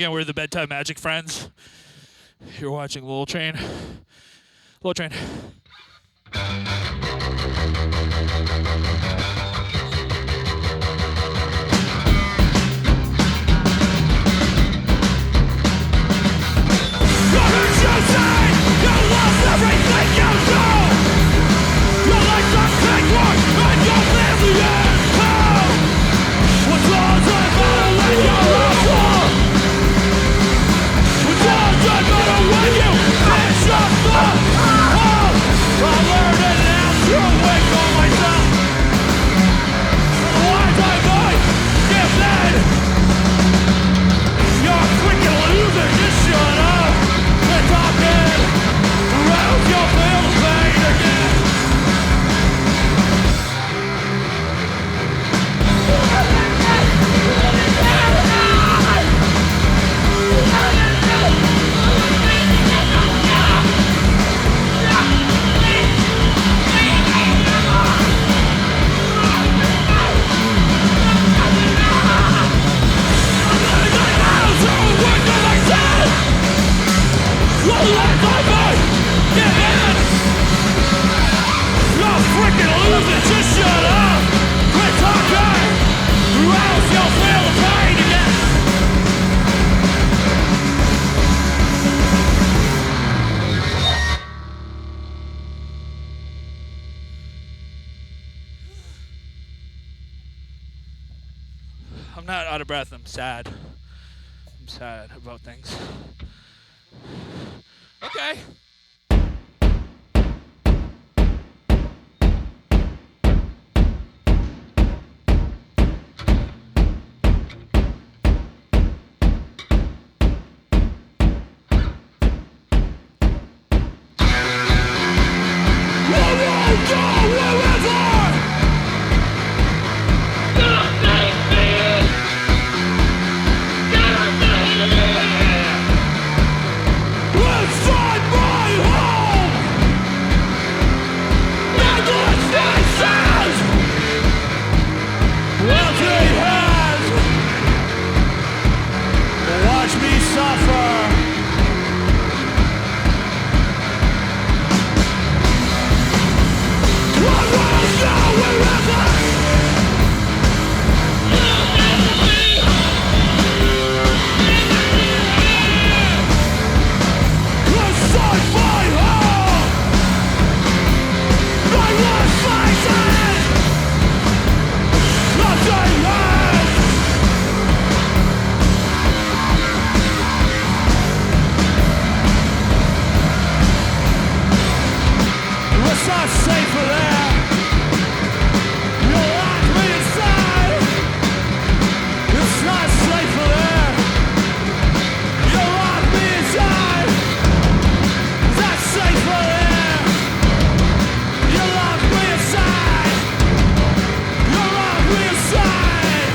Again, we're the Bedtime Magic friends. You're watching Lowell Train. Lowell Train. I'm not out of breath. I'm sad. I'm sad about things. Okay. safer there. You lock me inside. It's not safer there. You lock me inside. That's safer there. You lock me inside. You lock me inside.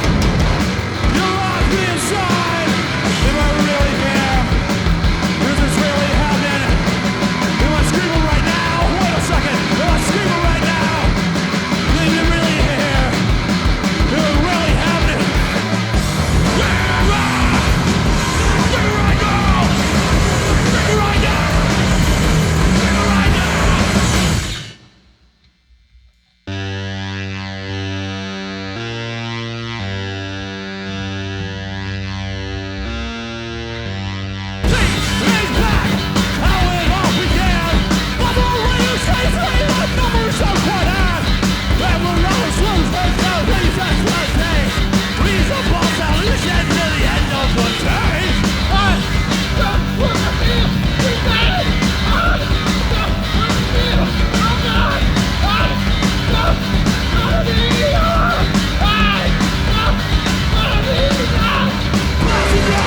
You lock me inside. Am I really here? Is this really happening? Am I screaming right now? Wait a second. Am I screaming right now? Is it really here? Is it really happening? Scream right now! Scream right now! Scream right now! He's back! How it all began! I'm already safely, my numbers are quite high! And we're always lose, there's no reason to stay! Reasonable solution to the end of the day! I don't wanna feel today! I don't wanna feel alive! I don't wanna be alive! I don't wanna be alive! Let's go!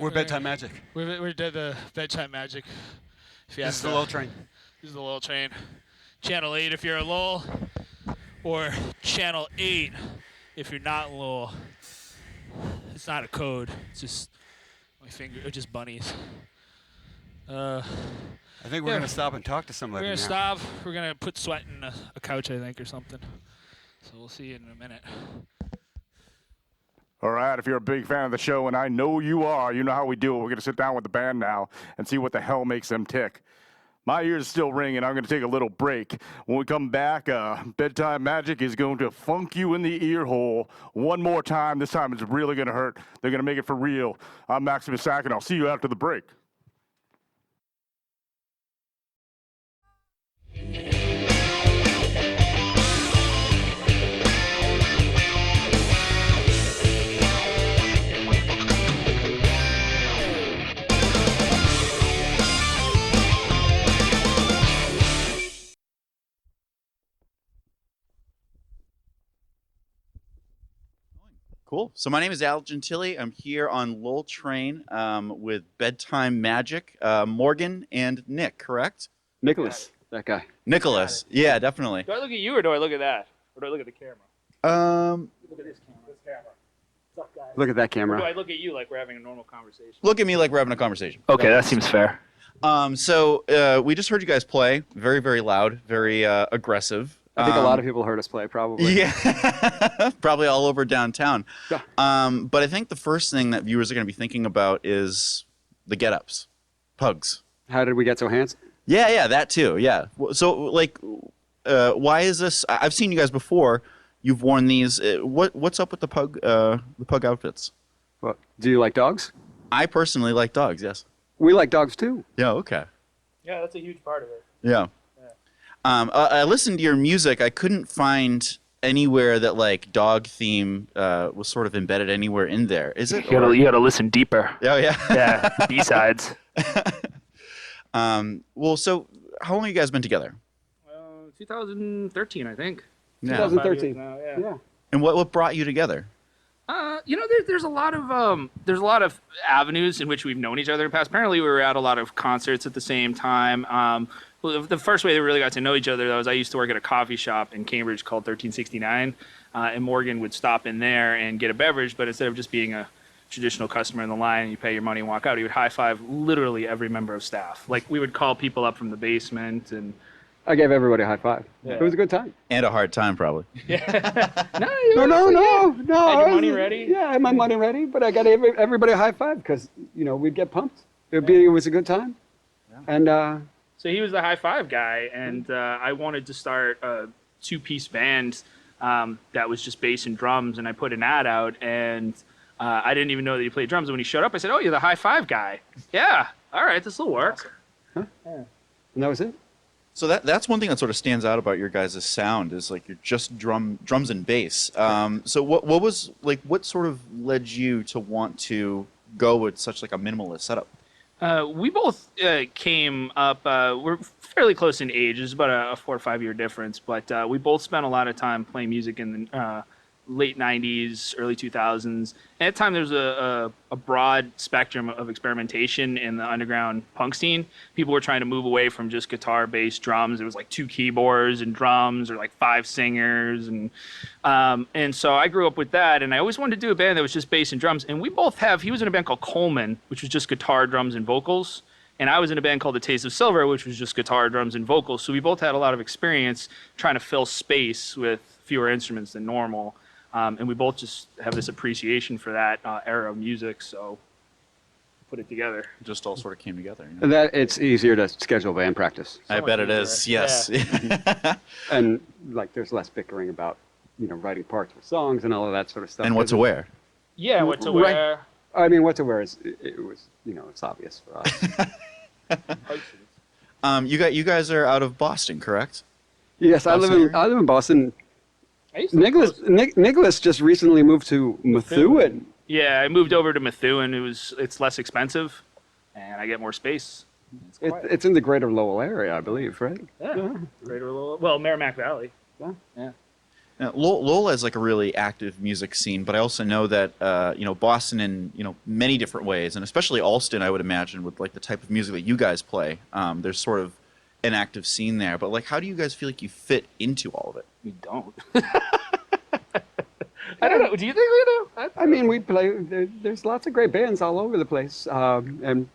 We're Bedtime Magic. We did the Bedtime Magic fiesta. This is the Lowell Train. This is the Lowell Train. Channel 8 if you're in Lowell, or Channel 8 if you're not in Lowell. It's not a code. It's just my finger, or just bunnies. I think we're Yeah. gonna stop and talk to We're somebody gonna now. stop. We're gonna put sweat in a couch, I think, or something. So we'll see you in a minute. All right, if you're a big fan of the show, and I know you are, you know how we do it. We're going to sit down with the band now and see what the hell makes them tick. My ears still ringing. I'm going to take a little break. When we come back, Bedtime Magic is going to funk you in the ear hole one more time. This time it's really going to hurt. They're going to make it for real. I'm Maximus, and I'll see you after the break. Cool. So my name is Al Gentile. I'm here on Lowell Train with Bedtime Magic, Morgan and Nick, correct? Nicholas, that guy. Nicholas. Yeah, definitely. Do I look at you or do I look at that? Or do I look at the camera? Look at this camera. This camera. What's up, guys? Look at that Or do camera. I look at you like we're having a normal conversation? Look at me like we're having a conversation. Okay, that seems fair. So we just heard you guys play. Very, very loud, very aggressive. I think a lot of people heard us play, probably. Yeah, probably all over downtown. Yeah. But I think the first thing that viewers are going to be thinking about is the get-ups, pugs. How did we get so handsome? Yeah, that too. Yeah. So, like, why is this? I've seen you guys before. You've worn these. What's up with the pug outfits? What, do you like dogs? I personally like dogs. Yes. We like dogs too. Yeah. Okay. Yeah, that's a huge part of it. Yeah. I listened to your music. I couldn't find anywhere that like dog theme was sort of embedded anywhere in there. Is it? You gotta listen deeper. Oh yeah. Yeah, B-sides. Well, so how long have you guys been together? 2013, I think. Yeah. 2013. Now, Yeah. And what brought you together? There's a lot of avenues in which we've known each other in the past. Apparently, we were at a lot of concerts at the same time. Well, the first way they really got to know each other was I used to work at a coffee shop in Cambridge called 1369, and Morgan would stop in there and get a beverage, but instead of just being a traditional customer in the line and you pay your money and walk out, he would high five literally every member of staff. Like we would call people up from the basement and. I gave everybody a high five. Yeah. It was a good time. And a hard time, probably. No. Had your money ready? Yeah, I had my money ready, but I got everybody a high five because, we'd get pumped. It was a good time. Yeah. And So he was the high five guy, and I wanted to start a two-piece band that was just bass and drums, and I put an ad out, and I didn't even know that he played drums. And when he showed up, I said, "Oh, you're the high five guy." Yeah, all right, this will work. and that was it. So that's one thing that sort of stands out about your guys' sound is like you're just drums and bass. So what sort of led you to want to go with such like a minimalist setup? We both came up. We're fairly close in age. There's about a 4 or 5 year difference, but we both spent a lot of time playing music in the late 90s, early 2000s. And at the time, there was a broad spectrum of experimentation in the underground punk scene. People were trying to move away from just guitar, bass, drums. It was like 2 keyboards and drums, or like 5 singers, and so I grew up with that. And I always wanted to do a band that was just bass and drums. And we both have. He was in a band called Coleman, which was just guitar, drums, and vocals. And I was in a band called The Taste of Silver, which was just guitar, drums, and vocals. So we both had a lot of experience trying to fill space with fewer instruments than normal. And we both just have this appreciation for that era of music, so put it together. It just all sort of came together. And that it's easier to schedule band practice. I bet it is. Yes. And like there's less bickering about, writing parts for songs and all of that sort of stuff. And what to wear? Yeah, what to Right. wear. I mean, what to wear it was, it's obvious for us. You guys are out of Boston, correct? Yes, I live in Boston. I used to Nicholas just recently moved to Methuen. Yeah, I moved over to Methuen. It's less expensive, and I get more space. It's in the greater Lowell area, I believe, right? Yeah. Greater Lowell. Well, Merrimack Valley. Yeah. Now, Lowell has like a really active music scene, but I also know that Boston in many different ways, and especially Alston, I would imagine, with like the type of music that you guys play. There's sort of an active scene there, but like, how do you guys feel like you fit into all of it? We don't. I don't know. Do you think we do? I mean, we play. There's lots of great bands all over the place, and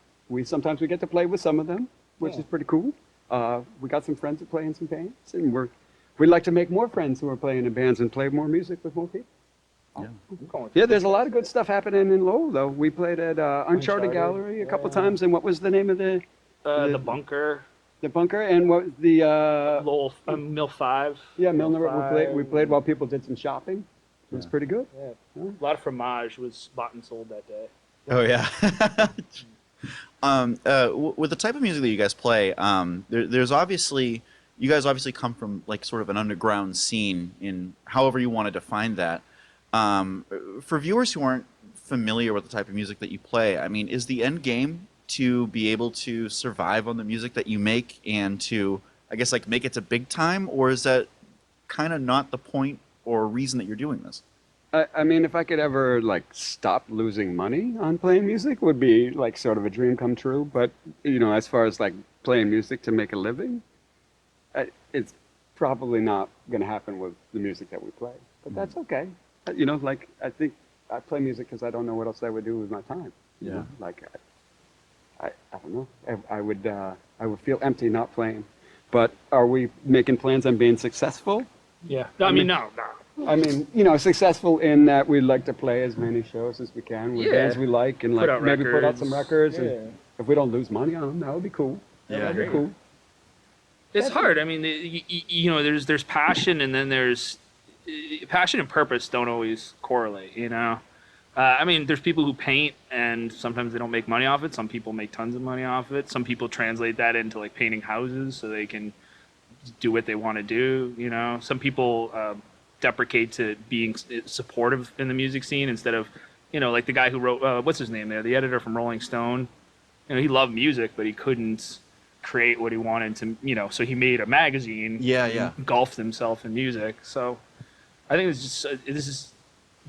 sometimes we get to play with some of them, which is pretty cool. We got some friends that play in some bands, and we'd like to make more friends who are playing in bands and play more music with more people. Yeah, there's a lot of good stuff happening in Lowell, though. We played at Uncharted Gallery a couple times, and what was the name of the Bunker. The Bunker, and what was the Lowell Mill 5. Yeah, Milner. We played while people did some shopping. It was pretty good. Yeah. A lot of fromage was bought and sold that day. Oh yeah. With the type of music that you guys play, there's obviously, you guys obviously come from like sort of an underground scene, in however you want to define that. For viewers who aren't familiar with the type of music that you play, I mean, is the end game to be able to survive on the music that you make and to, I guess, like make it to big time, or is that kind of not the point or reason that you're doing this? I mean, if I could ever like stop losing money on playing music, would be like sort of a dream come true. But you know, as far as like playing music to make a living, it's probably not going to happen with the music that we play. But that's okay. You know, like I think I play music because I don't know what else I would do with my time. You know? Like I don't know. I would feel empty not playing. But are we making plans on being successful? Yeah. I mean, no. I mean, you know, successful in that we'd like to play as many shows as we can with bands we like, and like maybe put out some records. And if we don't lose money on them, that would be cool. That'd be cool. It's hard. I mean, you know, there's passion, and then there's passion and purpose don't always correlate. You know, I mean, there's people who paint, and sometimes they don't make money off it. Some people make tons of money off it. Some people translate that into like painting houses so they can do what they want to do. You know, some people deprecate to being supportive in the music scene instead of, you know, like the guy who wrote what's his name there, the editor from Rolling Stone. You know, he loved music, but he couldn't create what he wanted to, you know, so he made a magazine. Engulfed himself in music. So I think this is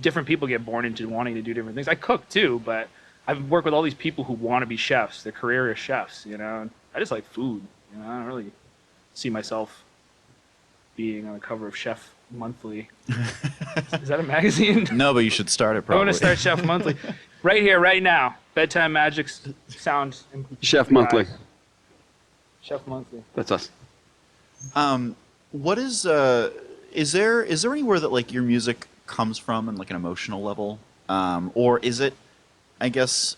different people get born into wanting to do different things. I cook too, but I've worked with all these people who want to be chefs. Their career is chefs, you know. And I just like food. You know, I don't really see myself being on the cover of Chef Monthly. Is that a magazine? No, but you should start it probably. I want to start Chef Monthly. Right here, right now. Bedtime Magic sound. Chef Monthly. Chef Monthly. That's us. What is there anywhere that like your music comes from in like an emotional level? Or is it, I guess,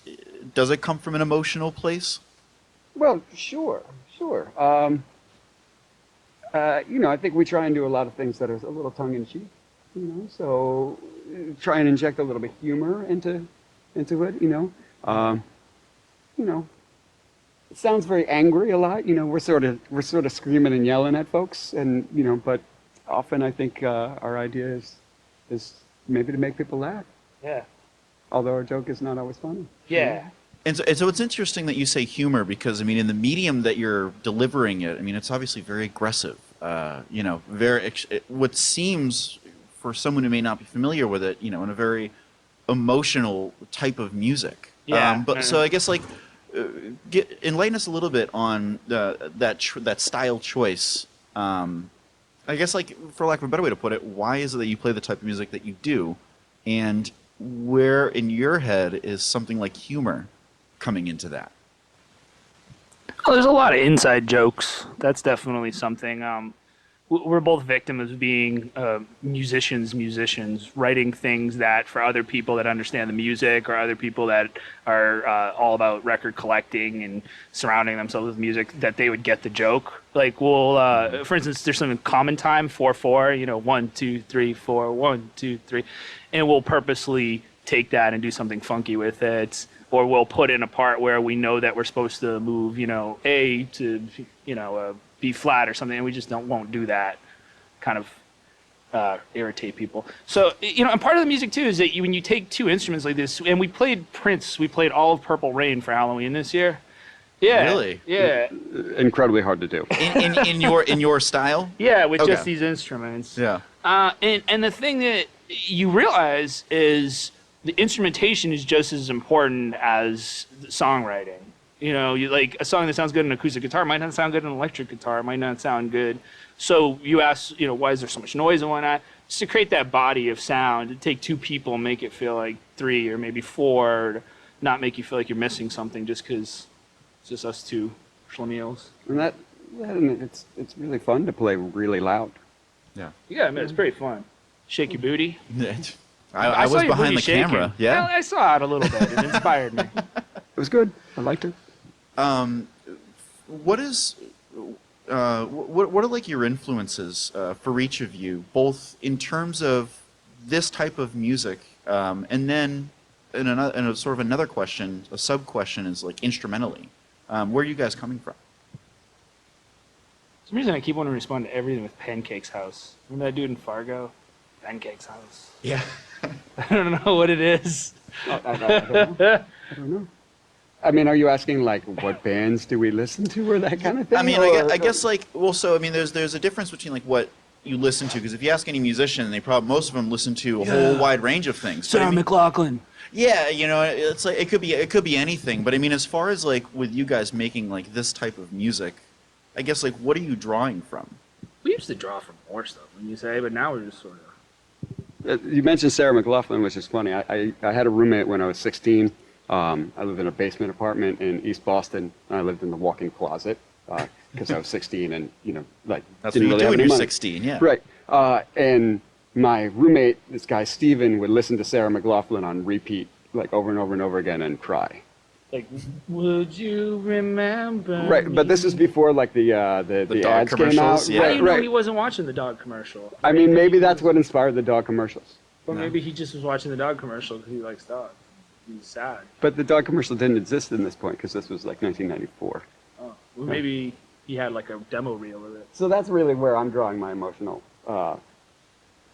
does it come from an emotional place? Well, sure. You know, I think we try and do a lot of things that are a little tongue-in-cheek, you know, so try and inject a little bit of humor into it, you know. It sounds very angry a lot, you know, we're sort of screaming and yelling at folks, and, you know, but often I think our idea is maybe to make people laugh. Yeah. Although our joke is not always funny. Yeah. And so it's interesting that you say humor, because I mean, in the medium that you're delivering it, I mean, it's obviously very aggressive. You know, what seems, for someone who may not be familiar with it, you know, in a very emotional type of music. Yeah. So I guess like, enlighten us a little bit on that style choice. I guess, like, for lack of a better way to put it, why is it that you play the type of music that you do, and where in your head is something like humor coming into that? Well, there's a lot of inside jokes. That's definitely something. We're both victims of being musicians, writing things that for other people that understand the music, or other people that are all about record collecting and surrounding themselves with music, that they would get the joke. Like, we'll, for instance, there's some common time, 4/4, you know, 1 2 3 4, 1 2 3, and we'll purposely take that and do something funky with it. Or we'll put in a part where we know that we're supposed to move, you know, A to, you know, B flat or something, and we just won't do that. Kind of irritate people. So, you know, and part of the music too is that when you take two instruments like this, and we played Prince, we played all of Purple Rain for Halloween this year. Yeah. Really? Yeah. Incredibly hard to do. In your style? Yeah, with Okay. just these instruments. Yeah. And the thing that you realize is the instrumentation is just as important as the songwriting. You know, you like a song that sounds good on an acoustic guitar might not sound good on an electric guitar, might not sound good. So you ask, you know, why is there so much noise and whatnot? Just to create that body of sound, to take two people and make it feel like three or maybe four, or to not make you feel like you're missing something just because it's just us two schlemiels. And and it's really fun to play really loud. Yeah. Yeah, I mean, it's pretty fun. Shake your booty. I saw was your behind booty the shaking. camera. Yeah. I saw it a little bit. It inspired me. It was good. I liked it. What is what are like your influences for each of you, both in terms of this type of music, and then in a sort of another question, a sub question is like instrumentally, where are you guys coming from? For some reason, I keep wanting to respond to everything with Pancake's house. Remember that dude in Fargo? Pancake's house. Yeah. I don't know what it is. I don't know. I mean, are you asking like what bands do we listen to or that kind of thing? I mean, or, I guess like, well, so I mean, there's a difference between like what you listen to, because if you ask any musician, most of them listen to a whole wide range of things. But Sarah I mean, McLachlan. yeah, you know, it's like it could be anything. But I mean, as far as like with you guys making like this type of music, I guess like what are you drawing from? We used to draw from more stuff, when you say, but now we're just sort of. You mentioned Sarah McLachlan, which is funny. I had a roommate when I was 16. I lived in a basement apartment in East Boston. I lived in the walk-in closet because I was 16 and, you know, like, That's didn't what really you do have when any you're money. 16, yeah. Right. And my roommate, this guy Steven, would listen to Sarah McLachlan on repeat, like over and over and over again, and cry. Like, would you remember? Right, but this is before like the dog ads came out. commercials, yeah. How do Right, you know right. he wasn't watching the dog commercial? I mean, maybe that's what inspired the dog commercials. Or No. maybe he just was watching the dog commercial because he likes dogs. He's sad. But the dog commercial didn't exist in this point because this was like 1994. Oh, well, maybe he had like a demo reel of it. So that's really where I'm drawing my emotional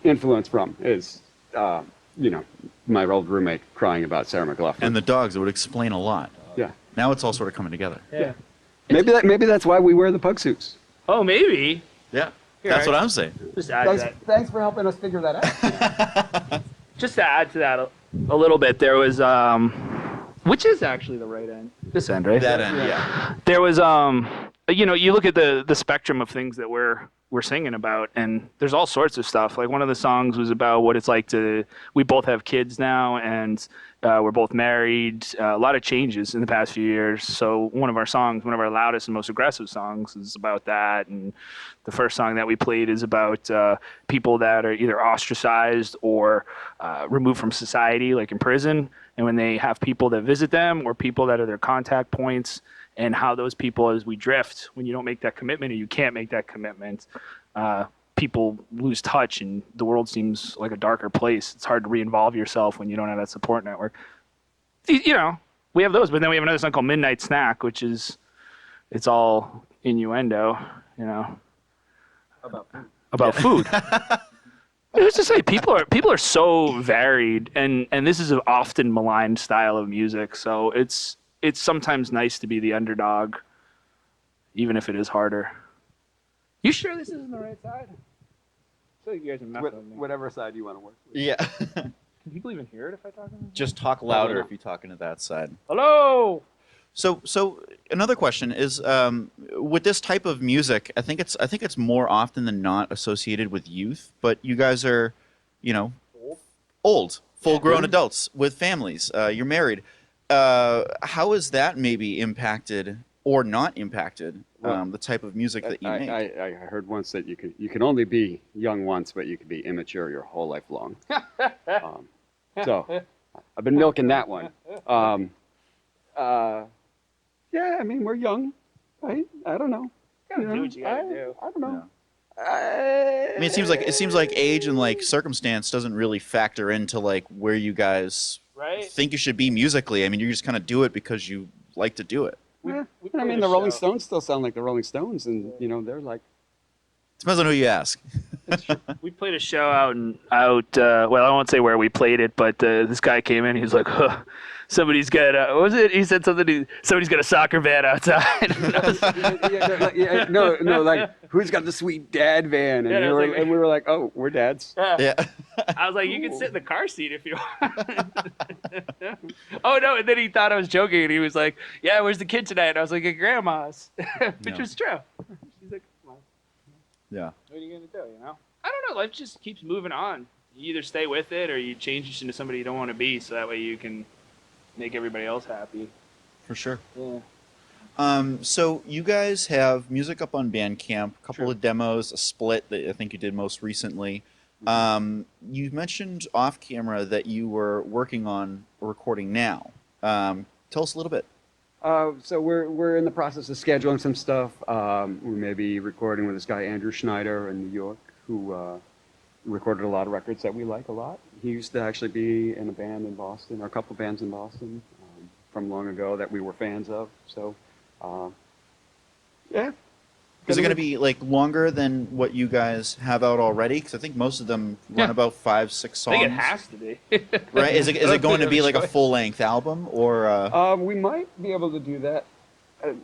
influence from is, you know, my old roommate crying about Sarah McLachlan. And the dogs, it would explain a lot. Yeah. Now it's all sort of coming together. Yeah. Maybe that's why we wear the pug suits. Oh, maybe. Yeah. You're That's right. what I'm saying. Just add to that. Thanks for helping us figure that out. Just to add to that a little bit, there was which is actually the right end. This end, right? That end, yeah. There was you know, you look at the spectrum of things that we're singing about, and there's all sorts of stuff. Like one of the songs was about what it's like we both have kids now, and we're both married. A lot of changes in the past few years. So one of our loudest and most aggressive songs is about that. And the first song that we played is about people that are either ostracized or removed from society, like in prison. And when they have people that visit them or people that are their contact points, and how those people, as we drift, when you don't make that commitment or you can't make that commitment, people lose touch and the world seems like a darker place. It's hard to re-involve yourself when you don't have that support network. You know, we have those, but then we have another song called Midnight Snack, which is, it's all innuendo, you know, about food. Who's to say people are so varied, and this is an often maligned style of music, so it's sometimes nice to be the underdog, even if it is harder. You sure this isn't the right side? I feel like you guys are messing with me. Whatever side you want to work with. Yeah. Can people even hear it if I talk to them? Just talk louder if you're talking to that side. Hello! So another question is, with this type of music, I think it's more often than not associated with youth. But you guys are, you know, old, full-grown adults with families. You're married. How has that maybe impacted or not impacted the type of music that you make? I heard once that you can only be young once, but you can be immature your whole life long. So I've been milking that one. Yeah, I mean, we're young, right? I don't know. You gotta do what you gotta do. I don't know. I mean, it seems like age and like circumstance doesn't really factor into like where you guys Right? think you should be musically. I mean, you just kind of do it because you like to do it. Yeah. we I played mean, a the Rolling show. Stones still sound like the Rolling Stones, and you know they're like. Depends on who you ask. We played a show out. Well, I won't say where we played it, but this guy came in. He was like, huh, somebody's got what was it? He said something. Somebody's got a soccer van outside. Like who's got the sweet dad van? And, Yeah, I was like- and we were like, oh, we're dads. Yeah. I was like, you can sit in the car seat if you want. Oh no! And then he thought I was joking, and he was like, "Yeah, where's the kid tonight?" And I was like, "At grandma's," which Yeah. was true. She's like, "Come on, Yeah. what are you gonna do?" You know? I don't know. Life just keeps moving on. You either stay with it or you change into somebody you don't want to be, so that way you can make everybody else happy. For sure. Yeah. So you guys have music up on Bandcamp, a couple Sure. of demos, a split that I think you did most recently. You mentioned off camera that you were working on a recording now. Tell us a little bit. So we're in the process of scheduling some stuff. We may be recording with this guy Andrew Schneider in New York, who recorded a lot of records that we like a lot. He used to actually be in a band in Boston, or a couple bands in Boston, from long ago that we were fans of. So, yeah. Is it going to be like longer than what you guys have out already? Because I think most of them run Yeah. about 5-6 I songs. think it has to be. Right? Is it going to be like a choice. full-length album or? We might be able to do that.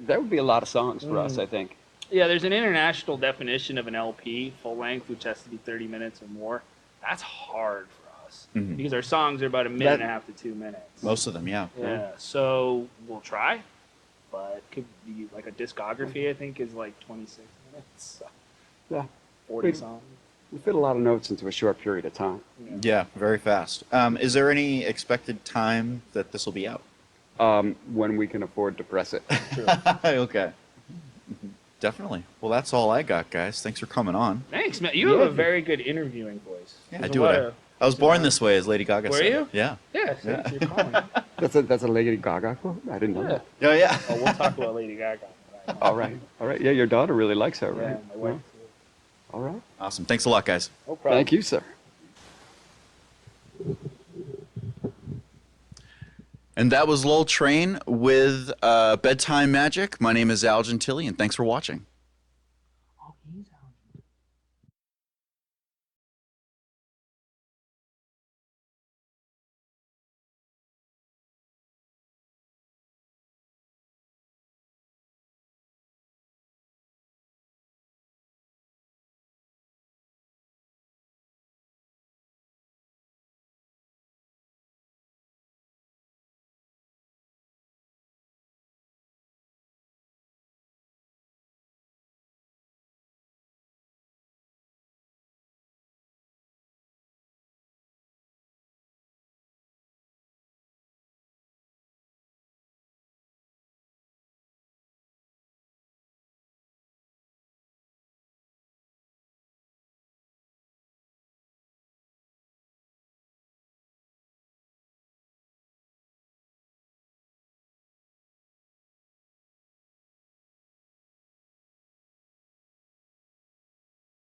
That would be a lot of songs for us, I think. Yeah, there's an international definition of an LP, full length, which has to be 30 minutes or more. That's hard for us Mhm. because our songs are about a minute and a half to 2 minutes. Most of them, yeah. Yeah, so we'll try, but it could be like a discography. I think is like 26 minutes, so Yeah. 40 Wait. songs. We fit a lot of notes into a short period of time. Yeah, very fast. Is there any expected time that this will be out? When we can afford to press it. Okay. Definitely. Well, that's all I got, guys. Thanks for coming on. Thanks, man. You have a very good interviewing voice. Yeah, I There's a do lot it. of- I was born this way, as Lady Gaga Were said. you? Yeah. Yeah, thanks. You're calling. That's a Lady Gaga quote? I didn't know Yeah. that. Oh, yeah. Oh, we'll talk about Lady Gaga. All right. Yeah, your daughter really likes her, Yeah, right? my wife. All right. Awesome. Thanks a lot, guys. No problem. Thank you, sir. And that was Lowell Train with Bedtime Magic. My name is Al Gentile, and thanks for watching.